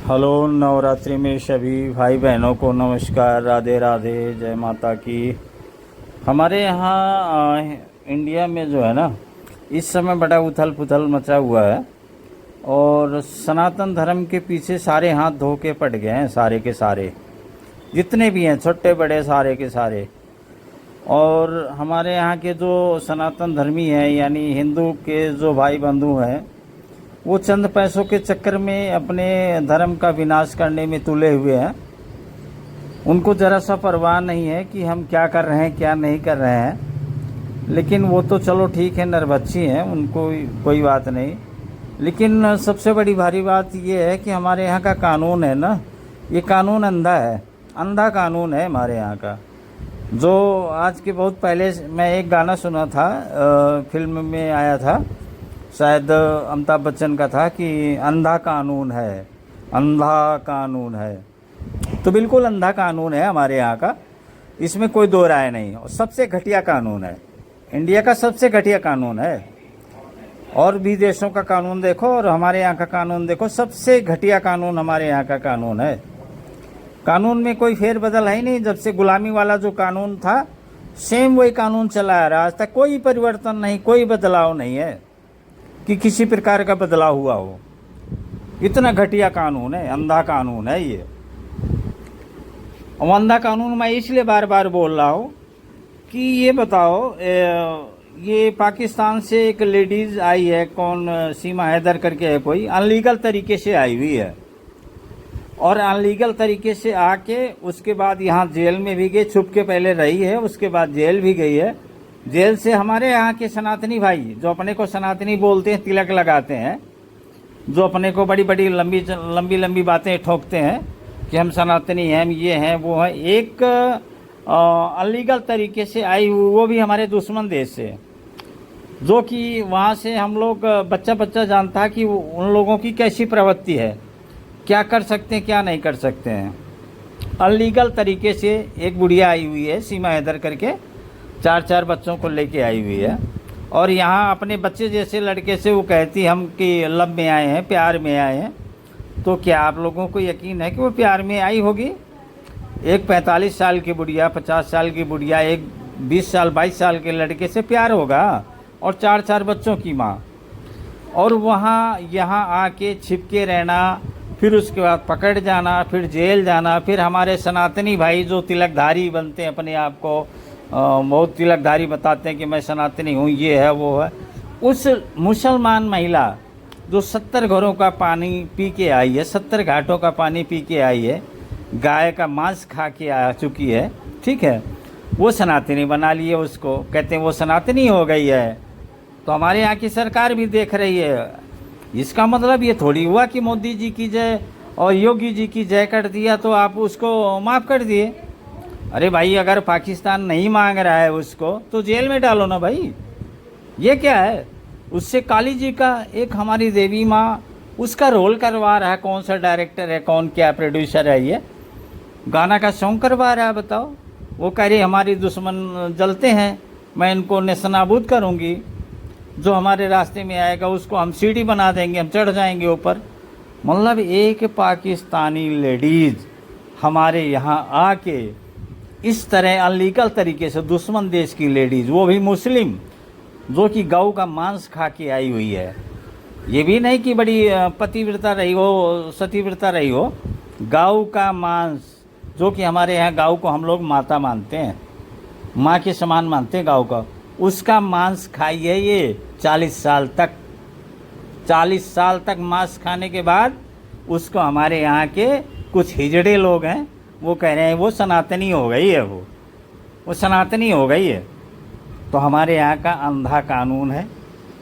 Hello, Navratri में सभी भाई बहनों को नमस्कार, राधे राधे, जय माता की। हमारे यहाँ इंडिया में जो है ना, इस समय बड़ा उथल पुथल मचा हुआ है और सनातन धर्म के पीछे सारे हाथ धो के पड़ गए हैं, सारे के सारे जितने भी हैं, छोटे बड़े सारे के सारे। और हमारे यहाँ के जो सनातन धर्मी हैं, यानी हिंदू के जो भाई बंधु हैं, वो चंद पैसों के चक्कर में अपने धर्म का विनाश करने में तुले हुए हैं। उनको ज़रा सा परवाह नहीं है कि हम क्या कर रहे हैं क्या नहीं कर रहे हैं। लेकिन वो तो चलो ठीक है, नरभक्षी हैं, उनको कोई बात नहीं। लेकिन सबसे बड़ी भारी बात ये है कि हमारे यहाँ का कानून है ना, ये कानून अंधा है, अंधा कानून है हमारे यहाँ का। जो आज के बहुत पहले मैं एक गाना सुना था, फिल्म में आया था, शायद अमिताभ बच्चन का था कि अंधा कानून है, अंधा कानून है। तो बिल्कुल अंधा कानून है हमारे यहाँ का, इसमें कोई दो राय नहीं। और सबसे घटिया कानून है, इंडिया का सबसे घटिया कानून है। और भी देशों का कानून देखो और हमारे यहाँ का कानून देखो, सबसे घटिया कानून हमारे यहाँ का कानून है। कानून में कोई फेरबदल है ही नहीं। जब से गुलामी वाला जो कानून था, सेम वही कानून चला आ रहा, आज तक कोई परिवर्तन नहीं, कोई बदलाव नहीं है कि किसी प्रकार का बदलाव हुआ हो। इतना घटिया कानून है, अंधा कानून है ये। और अंधा कानून मैं इसलिए बार बार बोल रहा हूँ कि ये बताओ, ये पाकिस्तान से एक लेडीज आई है, कौन, सीमा हैदर करके है कोई, अनलीगल तरीके से आई हुई है। और अनलीगल तरीके से आके उसके बाद यहाँ जेल में भी गई, छुप के पहले रही है, उसके बाद जेल भी गई है। जेल से हमारे यहाँ के सनातनी भाई, जो अपने को सनातनी बोलते हैं, तिलक लगाते हैं, जो अपने को बड़ी बड़ी लंबी लंबी बातें ठोकते हैं कि हम सनातनी हैं, हम ये हैं वो हैं, एक अनलीगल तरीके से आई हुई, वो भी हमारे दुश्मन देश से, जो कि वहाँ से हम लोग बच्चा बच्चा जानता है कि उन लोगों की कैसी प्रवृत्ति है, क्या कर सकते हैं क्या नहीं कर सकते हैं। अनलीगल तरीके से एक बुढ़िया आई हुई है, सीमा हैदर करके, 4 बच्चों को लेके आई हुई है। और यहाँ अपने बच्चे जैसे लड़के से वो कहती हम कि लव में आए हैं, प्यार में आए हैं। तो क्या आप लोगों को यकीन है कि वो प्यार में आई होगी? एक 45 साल की बुढ़िया, 50 साल की बुढ़िया, एक 20 साल 22 साल के लड़के से प्यार होगा? और 4 बच्चों की माँ। और वहाँ यहाँ आके छिपके रहना, फिर उसके बाद पकड़ जाना, फिर जेल जाना। फिर हमारे सनातनी भाई जो तिलकधारी बनते हैं, अपने आप को बहुत तिलकधारी बताते हैं कि मैं सनातनी हूँ, ये है वो है, उस मुसलमान महिला जो 70 घरों का पानी पी के आई है, 70 घाटों का पानी पी के आई है, गाय का मांस खा के आ चुकी है, ठीक है, वो सनातनी बना लिए उसको, कहते हैं वो सनातनी हो गई है। तो हमारे यहाँ की सरकार भी देख रही है। इसका मतलब ये थोड़ी हुआ कि मोदी जी की जय और योगी जी की जय कर दिया तो आप उसको माफ़ कर दिए। अरे भाई, अगर पाकिस्तान नहीं मांग रहा है उसको तो जेल में डालो ना भाई, ये क्या है? उससे काली जी का, एक हमारी देवी माँ, उसका रोल करवा रहा है। कौन सा डायरेक्टर है, कौन क्या प्रोड्यूसर है, ये गाना का सॉन्ग करवा रहा है, बताओ। वो कह रही हमारी दुश्मन जलते हैं, मैं इनको नेस्तनाबूद करूँगी, जो हमारे रास्ते में आएगा उसको हम सीढ़ी बना देंगे, हम चढ़ जाएंगे ऊपर। मतलब एक पाकिस्तानी लेडीज़ हमारे यहाँ आके इस तरह अनलीगल तरीके से, दुश्मन देश की लेडीज़, वो भी मुस्लिम, जो कि गौ का मांस खा के आई हुई है। ये भी नहीं कि बड़ी पतिव्रता रही हो, सतीव्रता रही हो, गौ का मांस, जो कि हमारे यहाँ गौ को हम लोग माता मानते हैं, माँ के समान मानते हैं गौ का, उसका मांस खाई है ये 40 साल तक। 40 साल तक मांस खाने के बाद उसको हमारे यहाँ के कुछ हिजड़े लोग हैं, वो कह रहे हैं वो सनातनी हो गई है, वो सनातनी हो गई है। तो हमारे यहाँ का अंधा कानून है,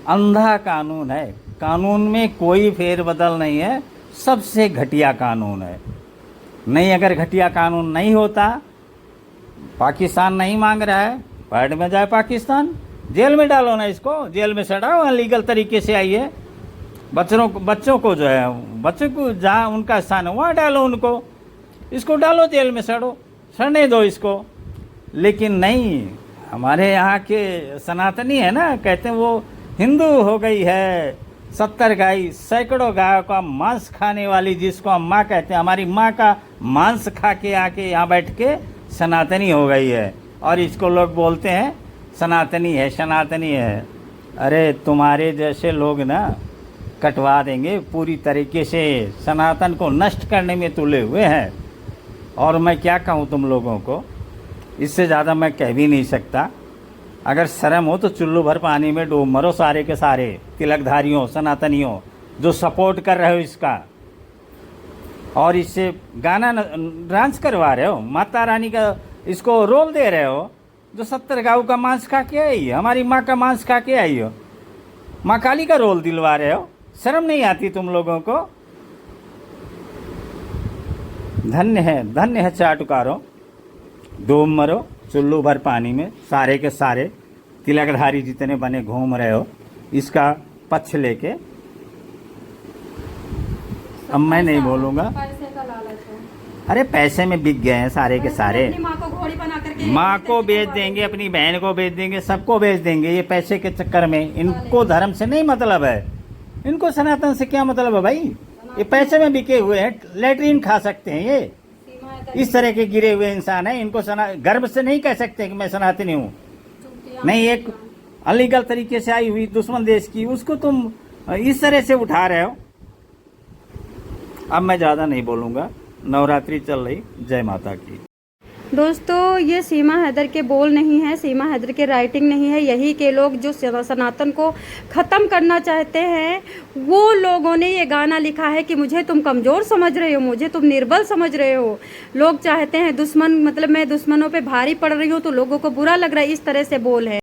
अंधा कानून है। कानून में कोई फेरबदल नहीं है, सबसे घटिया कानून है। नहीं, अगर घटिया कानून नहीं होता, पाकिस्तान नहीं मांग रहा है, बैठ में जाए पाकिस्तान, जेल में डालो ना इसको, जेल में सड़ाओ। अनलीगल तरीके से आई है, बच्चों को जो है, बच्चों को जहाँ उनका स्थान है वहाँ डालो उनको, इसको डालो जेल में, सड़ने दो इसको। लेकिन नहीं, हमारे यहाँ के सनातनी है ना, कहते हैं वो हिंदू हो गई है, 70 गाय, सैकड़ों गायों का मांस खाने वाली, जिसको हम माँ कहते हैं, हमारी माँ का मांस खा के आके यहाँ बैठ के सनातनी हो गई है, और इसको लोग बोलते हैं सनातनी है, सनातनी है। अरे तुम्हारे जैसे लोग ना कटवा देंगे पूरी तरीके से, सनातन को नष्ट करने में तुले हुए हैं। और मैं क्या कहूँ तुम लोगों को, इससे ज़्यादा मैं कह भी नहीं सकता। अगर शर्म हो तो चुल्लू भर पानी में डूब मरो सारे के सारे तिलकधारियों, सनातनियों जो सपोर्ट कर रहे हो इसका, और इससे गाना डांस करवा रहे हो, माता रानी का इसको रोल दे रहे हो। जो 70 गाँव का मांस खा के आई, हमारी माँ का मांस खा के आई हो, माँ काली का रोल दिलवा रहे हो। शर्म नहीं आती तुम लोगों को? धन्य है चाटुकारों, डूब मरो चुल्लू भर पानी में सारे के सारे तिलकधारी जितने बने घूम रहे हो इसका पक्ष लेके। अब मैं नहीं बोलूँगा। पैसे का लालच है। अरे पैसे में बिक गए हैं सारे के सारे। अपनी माँ को घोड़ी बना करके, माँ को बेच देंगे, अपनी बहन को बेच देंगे, सबको बेच देंगे। ये पैसे के चक्कर में इनको धर्म से नहीं मतलब है, इनको सनातन से क्या मतलब है भाई? ये पैसे में बिके हुए हैं, लेटरिन खा सकते हैं ये। इस तरह के गिरे हुए इंसान है, इनको गर्व से नहीं कह सकते कि मैं सनातनी हूँ। नहीं, एक अलीगल तरीके से आई हुई दुश्मन देश की, उसको तुम इस तरह से उठा रहे हो। अब मैं ज़्यादा नहीं बोलूँगा, नवरात्रि चल रही, जय माता की। दोस्तों, ये सीमा हैदर के बोल नहीं है, सीमा हैदर के राइटिंग नहीं है। यही के लोग जो सनातन को ख़त्म करना चाहते हैं, वो लोगों ने ये गाना लिखा है कि मुझे तुम कमज़ोर समझ रहे हो, मुझे तुम निर्बल समझ रहे हो। लोग चाहते हैं दुश्मन, मतलब मैं दुश्मनों पे भारी पड़ रही हूँ तो लोगों को बुरा लग रहा है, इस तरह से बोल है।